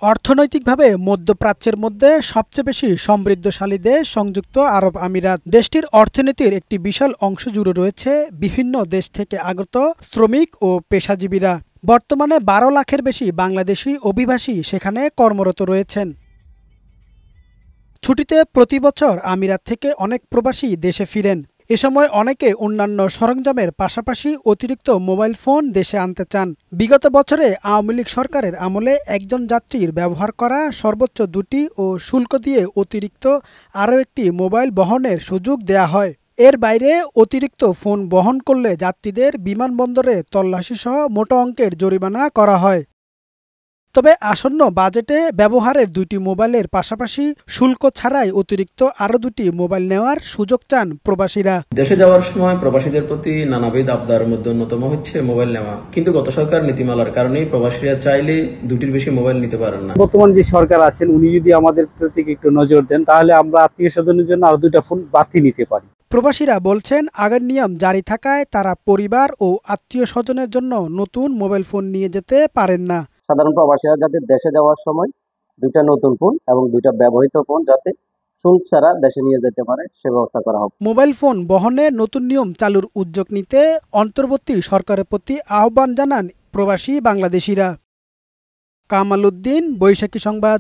অর্থনৈতিকভাবে মধ্যপ্রাচ্যের মধ্যে সবচেয়ে বেশি সমৃদ্ধশালী দেশ সংযুক্ত আরব আমিরাত। দেশটির অর্থনীতির একটি বিশাল অংশ জুড়ে রয়েছে বিভিন্ন দেশ থেকে আগত শ্রমিক ও পেশাজীবীরা। বর্তমানে ১২ লাখের বেশি বাংলাদেশি অভিবাসী সেখানে কর্মরত রয়েছেন। ছুটিতে প্রতি বছর আমিরাত থেকে অনেক প্রবাসী দেশে ফিরেন। এ সময় অনেকে অন্যান্য সরঞ্জামের পাশাপাশি অতিরিক্ত মোবাইল ফোন দেশে আনতে চান। বিগত বছরে আওয়ামী লীগ সরকারের আমলে একজন যাত্রীর ব্যবহার করা সর্বোচ্চ ২টি ও শুল্ক দিয়ে অতিরিক্ত আরও একটি মোবাইল বহনের সুযোগ দেয়া হয়। এর বাইরে অতিরিক্ত ফোন বহন করলে যাত্রীদের বিমানবন্দরে তল্লাশিসহ মোটা অঙ্কের জরিমানা করা হয়। তবে আসন্ন বাজেটে ব্যবহারের ২টি মোবাইলের পাশাপাশি শুল্ক ছাড়াই অতিরিক্ত আরও ২টি মোবাইল নেওয়ার সুযোগ চান প্রবাসীরা। দেশে যাওয়ার সময় প্রবাসীদের প্রতি নানাবিধ আবদারের মধ্যে অন্যতম হচ্ছে মোবাইল নেওয়া, কিন্তু গত সরকার নীতিমালার কারণেই প্রবাসীরা চাইলে ২টির বেশি মোবাইল নিতে পারেন না। বর্তমান যে সরকার আছেন উনি যদি আমাদের প্রতি একটু নজর দেন তাহলে আমরা আত্মীয় স্বজনের জন্য আরো 2টা ফোন বাতি নিতে পারি। প্রবাসীরা বলছেন আগের নিয়ম জারি থাকায় তারা পরিবার ও আত্মীয় স্বজনের জন্য নতুন মোবাইল ফোন নিয়ে যেতে পারেন না। সাধারণ প্রবাসীরা যাতে দেশে যাওয়ার সময় 2টা নতুন ফোন এবং 2টা ব্যবহৃত ফোন যাতে শুল্ক ছাড়া দেশে নিয়ে যেতে পারে সে ব্যবস্থা করা হবে। মোবাইল ফোন বহনে নতুন নিয়ম চালুর উদ্যোগ নিতে অন্তর্বর্তী সরকারের প্রতি আহ্বান জানান প্রবাসী বাংলাদেশিরা। কামাল উদ্দিন, বৈশাখী সংবাদ।